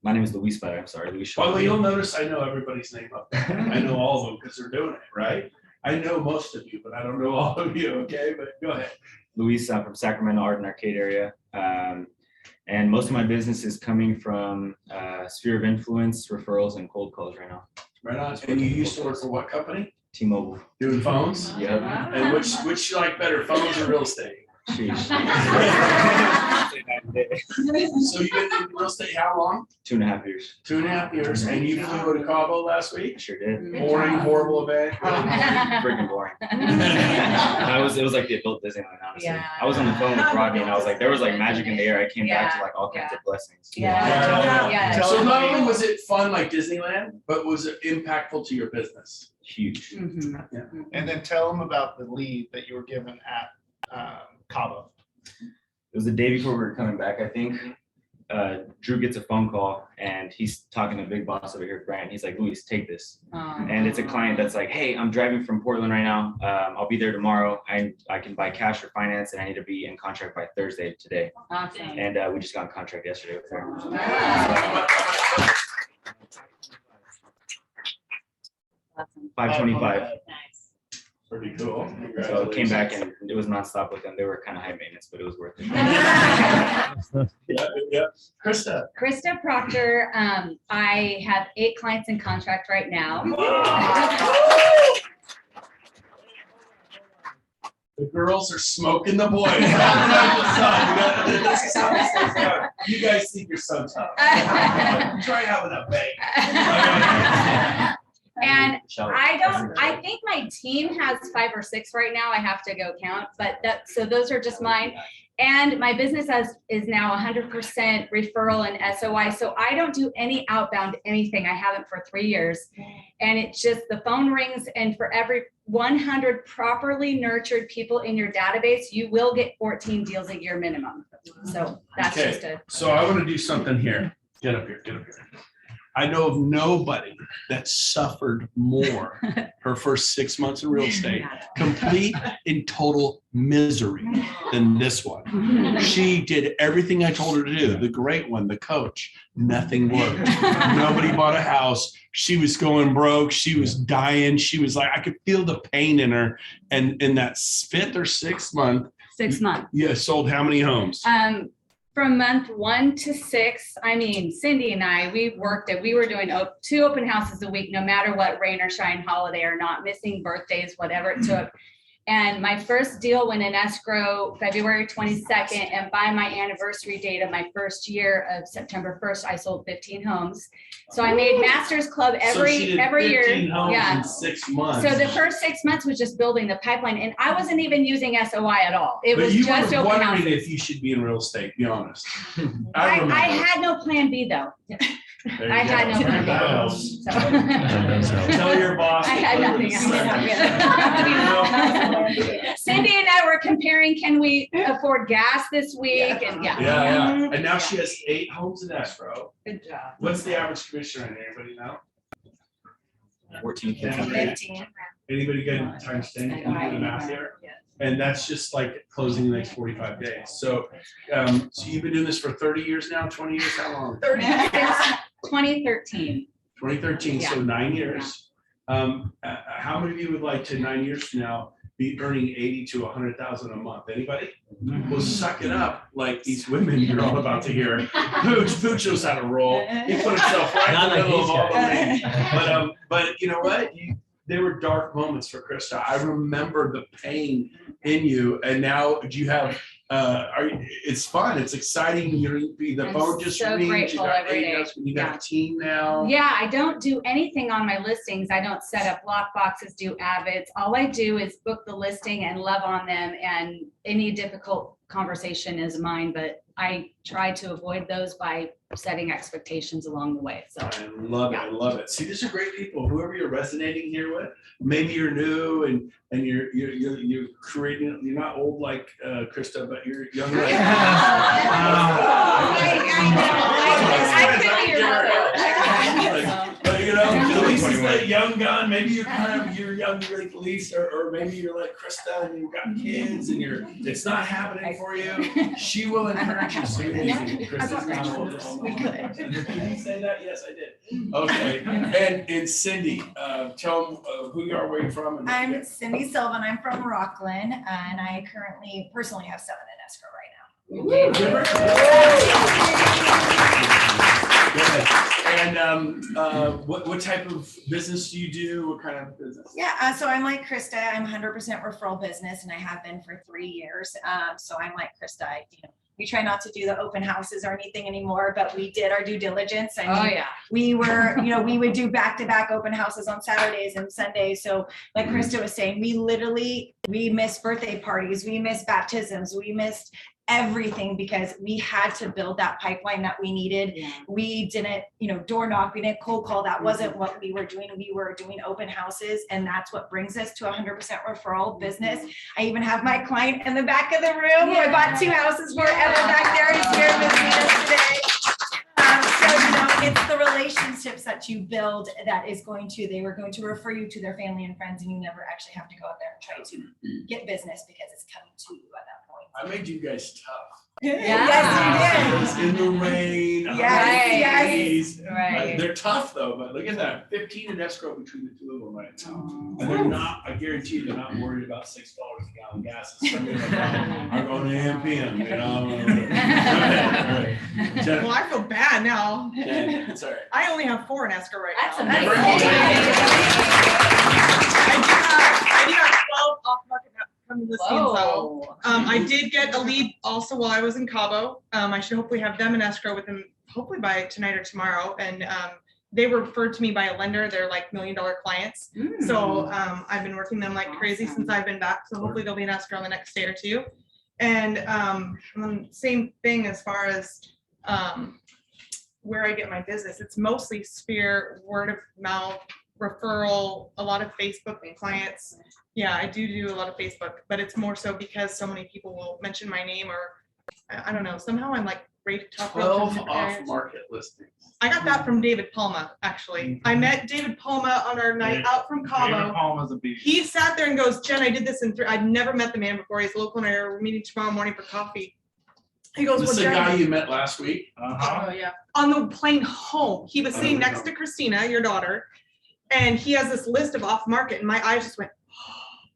my name is Luis, but I'm sorry, Luis. By the way, you'll notice I know everybody's name up there. I know all of them because they're doing it, right? I know most of you, but I don't know all of you, okay? But go ahead. Luis, I'm from Sacramento, Art and Arcade area. And most of my business is coming from sphere of influence, referrals, and cold calls right now. Right on. And you used to work for what company? T-Mobile. Doing phones? Yeah. And which you like better, phones or real estate? Sheesh. So you've been in real estate how long? 2.5 years. 2.5 years. And you flew to Cabo last week? Sure did. Boring, horrible event. Freaking boring. It was like the adult Disneyland, honestly. Yeah. I was on the phone with Rodney and I was like, there was like magic in the air. I came back to like all kinds of blessings. Yeah. So not only was it fun like Disneyland, but was it impactful to your business? Huge. Mm-hmm. Yeah. And then tell them about the lead that you were given at Cabo. It was the day before we were coming back, I think. Drew gets a phone call and he's talking to big boss over here, Brent. He's like, Luis, take this. And it's a client that's like, hey, I'm driving from Portland right now. I'll be there tomorrow. I can buy cash or finance and I need to be in contract by Thursday today. Awesome. And we just got in contract yesterday with her. Awesome. 525. Nice. Pretty cool. So it came back and it was nonstop with them. They were kind of high maintenance, but it was worth it. Yeah. Krista. Krista Proctor, I have 8 clients in contract right now. The girls are smoking the boys. You guys think you're so tough. Try having a bang. And I think my team has 5 or 6 right now. I have to go count, but so those are just mine. And my business is now 100% referral and SOI. So I don't do any outbound anything. I haven't for 3 years. And it's just the phone rings, and for every 100 properly nurtured people in your database, you will get 14 deals a year minimum. So that's Okay. just So I want to do something here. Get up here. I know of nobody that suffered more her first 6 months in real estate, complete and total misery, than this one. She did everything I told her to do. The great one, the coach, nothing worked. Nobody bought a house. She was going broke. She was dying. She was like, I could feel the pain in her. And in that 5th or 6th month, 6 months. you sold how many homes? From month 1 to 6, I mean, Cindy and I, we were doing 2 open houses a week, no matter what, rain or shine, holiday or not, missing birthdays, whatever it took. And my first deal went in escrow February 22nd, and by my anniversary date of my first year of September 1st, I sold 15 homes. So I made Masters Club every year. 15 homes Yeah. in 6 months. So the first 6 months was just building the pipeline, and I wasn't even using SOI at all. It But was you just were open wondering houses. if you should be in real estate, be honest. I remember. had no plan B though. There you I had go. no plan B. That helps. So- Tell your boss. I had nothing else. Cindy and I were comparing, can we afford gas this week? And yeah. Yeah. And now she has 8 homes in escrow. Good job. What's the average commission on it? Anybody know? 14, 15. 15. Anybody good times 10? You can do the math here. And that's just like closing the next 45 days. So, so you've been doing this for 30 years now, 20 years, how long? 2013. 2013, so 9 years. How many of you would like to 9 years from now be earning 80 to 100,000 a month? Anybody? Well, suck it up like these women you're all about to hear. Pooch knows how to roll. He put himself right in the middle of all the ladies. But you know what? They were dark moments for Krista. I remember the pain in you, and now do you have? It's fun. It's exciting. The phone just so rings. grateful every day. You got a team now. Yeah, I don't do anything on my listings. I don't set up lock boxes, do avids. All I do is book the listing and love on them, and any difficult conversation is mine, but I try to avoid those by setting expectations along the way. So I love it. I love it. See, these are great people. Whoever you're resonating here with, maybe you're new and you're creating. You're not old like Krista, but you're young. Like, but you know, Elise is that young gun. Maybe you're young like Elise, or maybe you're like Krista and you've got kids and it's not happening for you. She will encourage you. So Krista's not old. We could. Did you say that? Yes, I did. Okay. And Cindy, tell them who you are, where you're from. And I'm Cindy Silva, and I'm from Rockland, and I currently personally have 7 in escrow right now. And what type of business do you do? What kind of business? Yeah, so I'm like Krista. I'm 100% referral business, and I have been for 3 years. So I'm like Krista. We try not to do the open houses or anything anymore, but we did our due diligence. I mean, we were, we would do back-to-back open houses on Saturdays and Sundays. So like Krista was saying, we missed birthday parties, we missed baptisms, we missed everything because we had to build that pipeline that we needed. Yeah. We didn't, door knock, we didn't cold call. That wasn't what we were doing. We were doing open houses, and that's what brings us to 100% referral business. I even have my client in the back of the room who I bought 2 houses for. Ever back there is here visiting us today. So, it's the relationships that you build that is they were going to refer you to their family and friends, and you never actually have to go out there and try to get business because it's coming to you at that point. I made you guys tough. Yes, you did. In the rain. Yes. Right. They're tough though, but look at that, 15 in escrow between the 2 of them right now. And they're not, I guarantee you, they're not worried about $6 a gallon gas. Are going to AMPM, Right. Well, I feel bad now. It's all right. I only have 4 in escrow right That's now. amazing. I do have 12 off-market coming listings though. I did get a lead also while I was in Cabo. I should hopefully have them in escrow within, hopefully by tonight or tomorrow. And they were referred to me by a lender. They're like $1 million clients. So I've been working them like crazy since I've been back. So hopefully they'll be in escrow in the next day or 2. And same thing as far as where I get my business. It's mostly Sphere, word of mouth, referral, a lot of Facebook clients. Yeah, I do a lot of Facebook, but it's more so because so many people will mention my name, or I don't know, somehow I'm like ready to talk. 12 off-market listings. I got that from David Palma, actually. I met David Palma on our night out from Cabo. David Palma's a beast. He sat there and goes, Jen, I did this in 3. I'd never met the man before. He's local and we're meeting tomorrow morning for coffee. He goes, This is the guy you met last week? Oh, yeah. On the plane home, he was sitting next to Christina, your daughter, and he has this list of off market, and my eyes just went,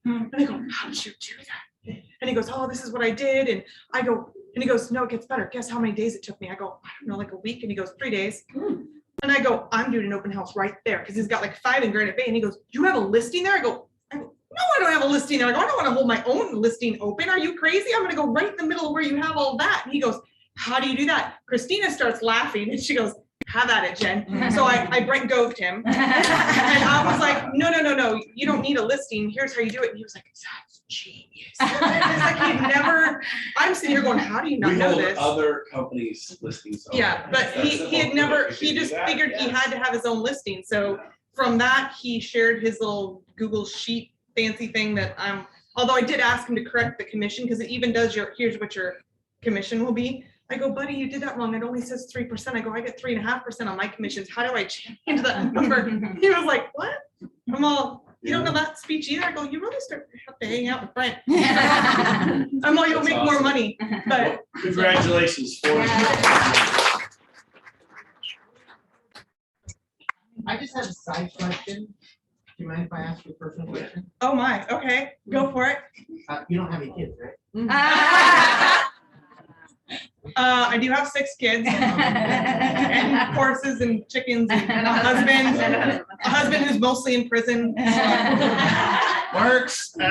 and I go, how did you do that? And he goes, oh, this is what I did. And I go, and he goes, no, it gets better. Guess how many days it took me? I go, I don't know, like a week. And he goes, 3 days. And I go, I'm doing an open house right there. Cause he's got like 5 in Granite Bay. And he goes, you have a listing there? I go, no, I don't have a listing there. I go, I don't want to hold my own listing open. Are you crazy? I'm going to go right in the middle of where you have all that. And he goes, how do you do that? Christina starts laughing and she goes, have at it, Jen. So I Brent Goved him. And I was like, no, you don't need a listing. Here's how you do it. And he was like, that's genius. It's like he'd never, I'm sitting here going, how do you not We know hold this? other companies listings. Yeah, but he had never, he just figured he had to have his own listing. So from that, he shared his little Google Sheet fancy thing that although I did ask him to correct the commission because it even does here's what your commission will be. I go, buddy, you did that wrong. It only says 3%. I go, I get 3.5% on my commissions. How do I change that number? He was like, what? I'm all, you don't know that speech either. I go, you really have to hang out with Brent. I'm all, you'll make more money, but. Congratulations. I just have a side question. Do you mind if I ask you a personal question? Oh my, okay, go for it. You don't have any kids, right? I do have 6 kids and horses and chickens and a husband who's mostly in prison. Works. He's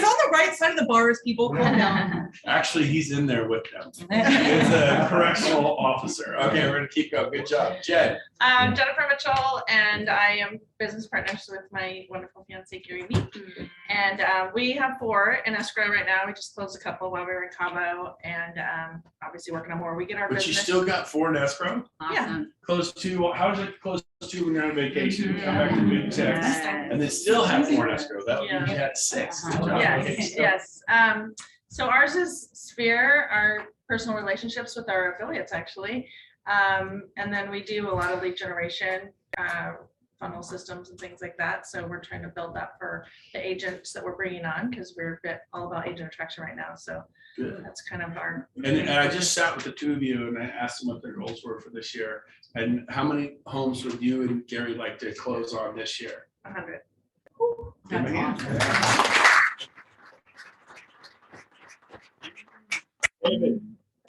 on the right side of the bars, people, calm down. Actually, he's in there with them. He's a correctional officer. Okay, we're gonna keep going. Good job. Jen. Jennifer Mitchell, and I am business partners with my wonderful fiance Gary Meek. And we have 4 in escrow right now. We just closed a couple while we were in Cabo, and obviously working on more. We get our But business. you still got 4 in escrow? Yeah. Close to, how is it close to when you're on vacation? Come back to big checks and then still have 4 in escrow. That would mean you had 6. Good job. Yes, yes. So ours is Sphere, our personal relationships with our affiliates, actually. And then we do a lot of lead generation, funnel systems and things like that. So we're trying to build that for the agents that we're bringing on because we're all about agent attraction right now. So Good. That's kind of our. And I just sat with the 2 of you and I asked them what their goals were for this year. And how many homes would you and Gary like to close on this year? 100. Give him a hand.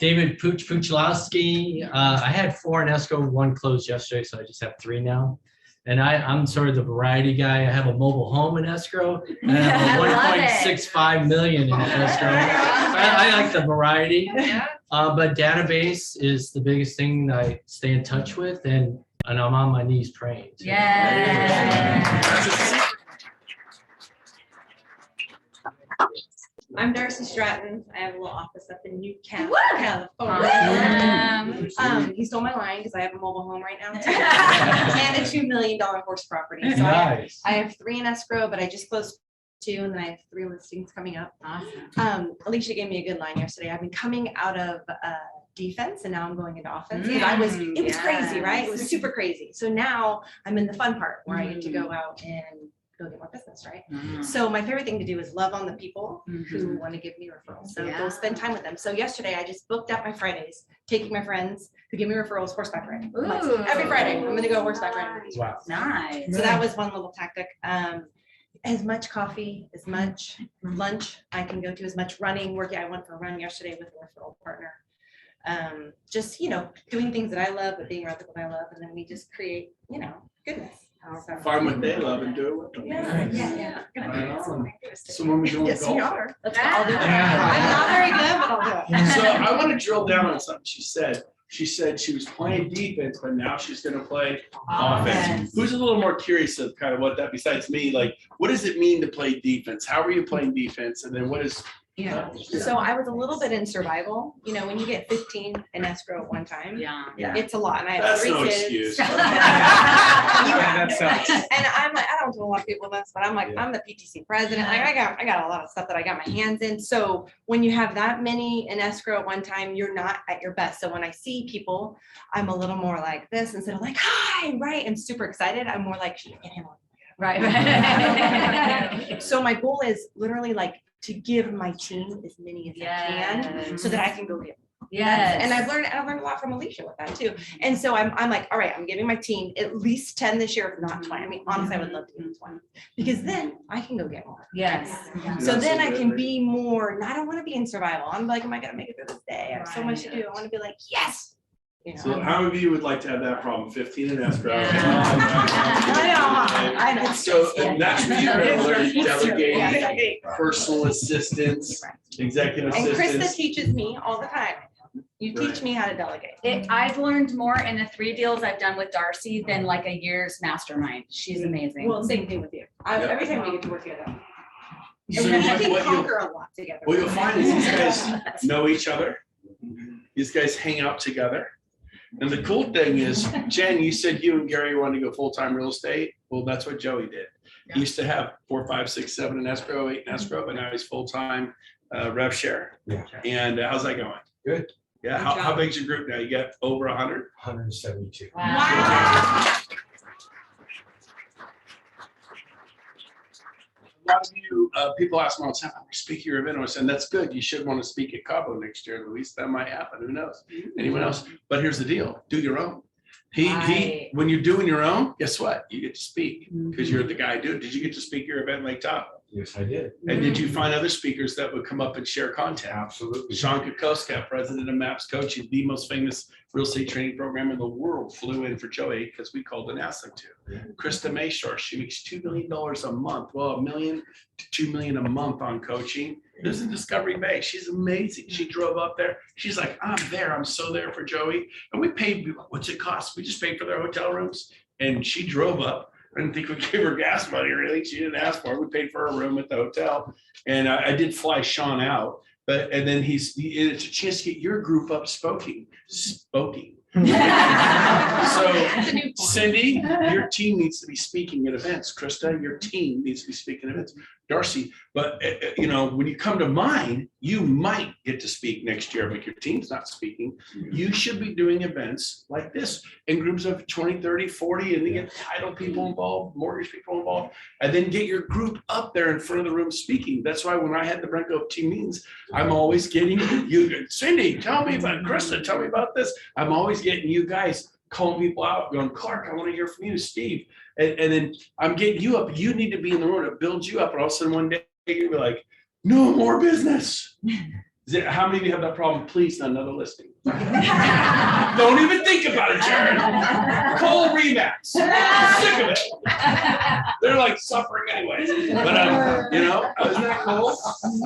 David Puchlowski. I had 4 in escrow, 1 closed yesterday, so I just have 3 now. And I'm sort of the variety guy. I have a mobile home in escrow and I have a 1.65 million in escrow. I like the variety. But database is the biggest thing that I stay in touch with, and I'm on my knees praying. I'm Darcy Stratton. I have a little office up in Newcastle, Wow. California. He stole my line because I have a mobile home right now too. And a $2 million horse property. So Nice. I have 3 in escrow, but I just closed 2 and then I have 3 listings coming up. Awesome. Alicia gave me a good line yesterday. I've been coming out of defense and now I'm going into offense. Because it was crazy, right? It was super crazy. So now I'm in the fun part where I get to go out and go get more business, right? So my favorite thing to do is love on the people who want to give me referrals. So go spend time with them. So yesterday I just booked out my Fridays, taking my friends who give me referrals horseback riding. Like, every Friday I'm gonna go horseback riding. Wow. Nice. So that was one little tactic. As much coffee, as much lunch I can go to, as much running, working. I went for a run yesterday with a referral partner. Just, doing things that I love, but being around people that I love. And then we just create, goodness. Find what they love and do it with them. Yeah. Right on. So when we go Yes, golf. we are. I'll do it. Yeah. I'm not very good, but I'll do it. So I want to drill down on something she said. She said she was playing defense, but now she's going to play offense. Who's a little more curious of kind of what that, besides me, like, what does it mean to play defense? How are you playing defense? And then what is? So I was a little bit in survival. When you get 15 in escrow at one time, it's a lot. And I have That's 3 no kids. excuse. That sucks. And I'm like, I don't do a lot of people this, but I'm like, I'm the PTC president. Like I got a lot of stuff that I got my hands in. So when you have that many in escrow at one time, you're not at your best. So when I see people, I'm a little more like this instead of like, hi, right? I'm super excited. I'm more like, should I get him on? Right. So my goal is literally like to give my team as many as I can so that I can go get Yes. And I've learned a lot from Alicia with that too. And so I'm like, all right, I'm giving my team at least 10 this year, if not 20. I mean, honestly, I would love to give them 20 because then I can go get more. Yes. So then I can be more, and I don't want to be in survival. I'm like, am I gonna make it through this day? I have so much to do. I want to be like, yes. You know? So how many of you would like to have that problem? 15 in escrow. I know. So and that's where you're gonna learn Yeah, delegating, personal assistants, executive And Krista assistants. teaches me all the time. You teach Right. me how to delegate. I've learned more in the 3 deals I've done with Darcy than like a year's mastermind. She's amazing. Well, same thing with you. Every time we get to work together. So And we can what conquer a lot together. you'll find is these guys know each other. These guys hang out together. And the cool thing is, Jen, you said you and Gary wanted to go full-time real estate. Well, that's what Joey did. He used to have 4, 5, 6, 7 in escrow, 8 in escrow, but now he's full-time rev share. And how's that going? Good. Yeah, how big's your group now? You got over 100? 172. Wow. A lot of you, people ask me all the time, speak your event, I said, that's good. You should want to speak at Cabo next year, Luis. That might happen. Who knows? Anyone else? But here's the deal. Do your own. When you're doing your own, guess what? You get to speak because you're the guy doing it. Did you get to speak your event Lake Tahoe? Yes, I did. And did you find other speakers that would come up and share content? Absolutely. Sean Kokoska, president of MAPS Coaching, the most famous real estate training program in the world, flew in for Joey because we called and asked them to. Krista Mayshore, she makes $2 million a month. Well, $1 million to $2 million a month on coaching. This is in Discovery Bay. She's amazing. She drove up there. She's like, I'm there. I'm so there for Joey. And we paid, what's it cost? We just paid for their hotel rooms. And she drove up. I didn't think we gave her gas money really. She didn't ask for it. We paid for her room at the hotel. And I did fly Sean out. And then it's a chance to get your group up spoking. So Cindy, your team needs to be speaking at events. Krista, your team needs to be speaking at events. Darcy, but when you come to mine, you might get to speak next year, but your team's not speaking. You should be doing events like this in groups of 20, 30, 40, and then get title people involved, mortgage people involved, and then get your group up there in front of the room speaking. That's why when I had the Brent Gove team meetings, I'm always getting you, Cindy, tell me about Krista, tell me about this. I'm always getting you guys calling people out, going, Clark, I want to hear from you, Steve. And then I'm getting you up. You need to be in the room to build you up. And all of a sudden one day you'll be like, no more business. How many of you have that problem? Please, not another listing. Don't even think about it, Jared. Call Remax. Sick of it. They're like suffering anyways. But isn't that cool?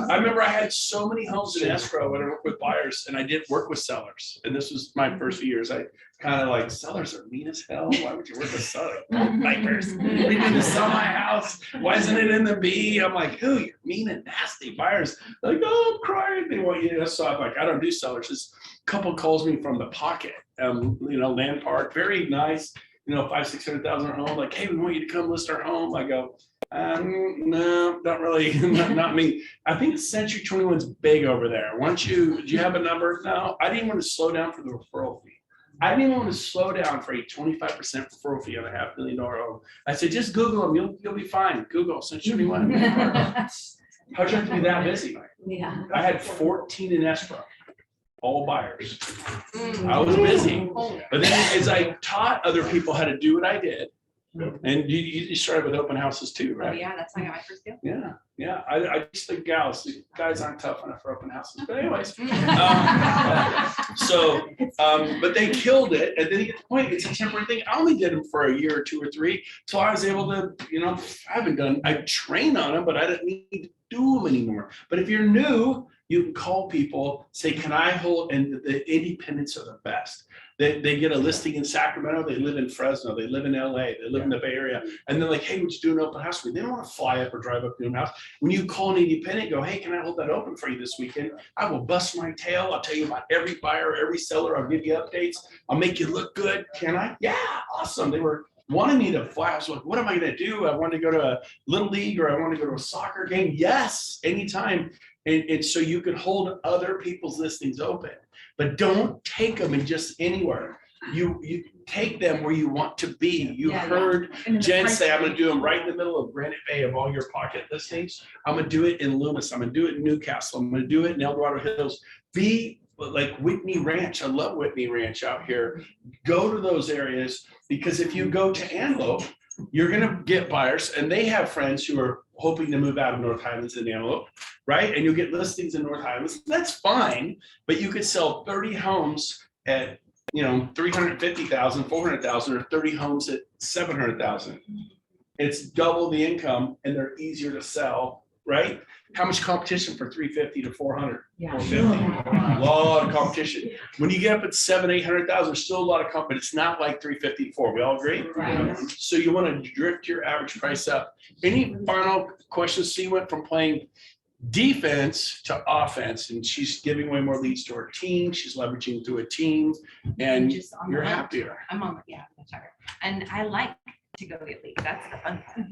I remember I had so many homes in escrow when I worked with buyers, and I did work with sellers. And this was my first few years. I kind of like, sellers are mean as hell. Why would you work with sellers? Nightmares. We need to sell my house. Why isn't it in the B? I'm like, who? You're mean and nasty. Buyers like, oh, I'm crying. They want you to. So I'm like, I don't do sellers. This couple calls me from the pocket, land park, very nice, 500,000-600,000 home. Like, hey, we want you to come list our home. I go, no, not really, not me. I think Century 21's big over there. Do you have a number? No, I didn't want to slow down for the referral fee. I didn't even want to slow down for a 25% referral fee on a $500,000 home. I said, just Google them. You'll be fine. Google Century 21. How'd you have to be that busy? Yeah. I had 14 in escrow, all buyers. I was busy. But then as I taught other people how to do what I did, and you started with open houses too, right? Oh, yeah, that's how I got my first deal. Yeah. I just think the guys aren't tough enough for open houses. But anyways, but they killed it. And then you get the point, it's a temporary thing. I only did them for a year or 2 or 3. So I was able to, I trained on them, but I didn't need to do them anymore. But if you're new, you can call people, say, can I hold, and the independents are the best. They get a listing in Sacramento, they live in Fresno, they live in LA, they live in the Bay Area, and they're like, hey, would you do an open house for me? They don't want to fly up or drive up to an house. When you call an independent, go, hey, can I hold that open for you this weekend? I will bust my tail. I'll tell you about every buyer, every seller. I'll give you updates. I'll make you look good. Can I? Yeah, awesome. They were wanting me to fly. I was like, what am I going to do? I want to go to a little league or I want to go to a soccer game. Yes, anytime. And so you can hold other people's listings open, but don't take them in just anywhere. You take them where you want to be. You heard Jen say, I'm going to do them right in the middle of Granite Bay of all your pocket listings. I'm going to do it in Loomis. I'm going to do it in Newcastle. I'm going to do it in El Dorado Hills. Be like Whitney Ranch. I love Whitney Ranch out here. Go to those areas, because if you go to Antelope, you're gonna get buyers, and they have friends who are hoping to move out of North Highlands and Antelope, right? And you'll get listings in North Highlands. That's fine, but you could sell 30 homes at, 350,000, 400,000, or 30 homes at 700,000. It's double the income, and they're easier to sell, right? How much competition for 350 to 400, 450? A lot of competition. When you get up at 700,000, 800,000, there's still a lot of competition. It's not like 350 to 4. We all agree? Right. So you want to drift your average price up. Any final questions? She went from playing defense to offense, and she's giving away more leads to her team. She's leveraging through a team, and Just on the you're hunt. happier. I'm on, that's all right. And I like to go get leads. That's the fun part,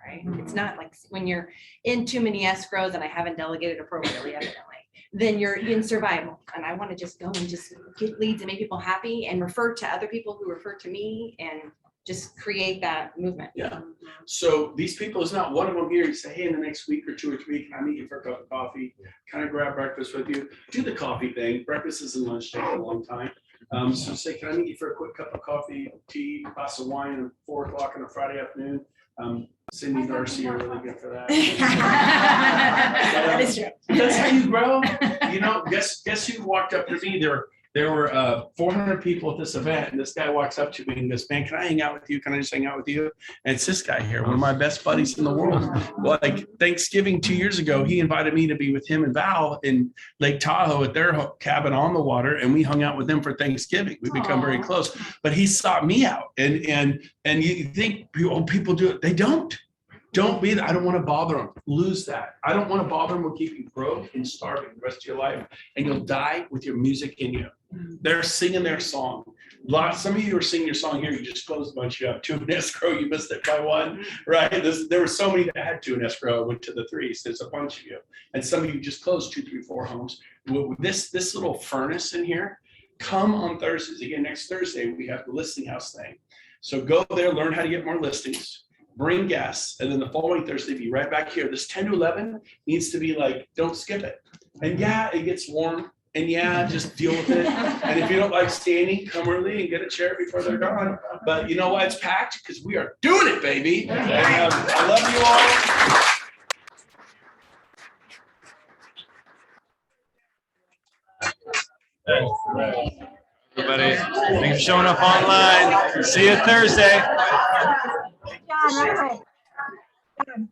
right? It's not like when you're in too many escrows and I haven't delegated appropriately, evidently, then you're in survival. And I want to just go and just get leads and make people happy and refer to other people who refer to me and just create that movement. Yeah. So these people, is not one of them here. You say, hey, in the next week or 2 or 3, can I meet you for a cup of coffee? Can I grab breakfast with you? Do the coffee thing. Breakfast isn't lunch, take a long time. So say, can I meet you for a quick cup of coffee, tea, glass of wine at 4 o'clock on a Friday afternoon? Cindy, Darcy are really good for that. That is true. That's how you grow. Guess who walked up to me? There were 400 people at this event, and this guy walks up to me and goes, man, can I hang out with you? Can I just hang out with you? And it's this guy here, one of my best buddies in the world. Like Thanksgiving 2 years ago, he invited me to be with him and Val in Lake Tahoe at their cabin on the water, and we hung out with them for Thanksgiving. We become very close. But he sought me out, and you think people do it? They don't. Don't be that. I don't want to bother them. Lose that. I don't want to bother them. We'll keep you broke and starving the rest of your life, and you'll die with your music in you. They're singing their song. Some of you are singing your song here. You just closed a bunch. You have 2 in escrow. You missed it by 1, right? There were so many that had 2 in escrow. Went to the 3s. There's a bunch of you, and some of you just closed 2, 3, 4 homes. With this little furnace in here, come on Thursdays. Again, next Thursday we have the listing house thing. So go there, learn how to get more listings. Bring guests, and then the following Thursday, be right back here. This 10 to 11 needs to be like, don't skip it. And yeah, it gets warm, and yeah, just deal with it. And if you don't like standing, come early and get a chair before they're gone. But you know why it's packed? Because we are doing it, baby. And I love you all. Everybody, thanks for showing up online. See you Thursday. John, right away.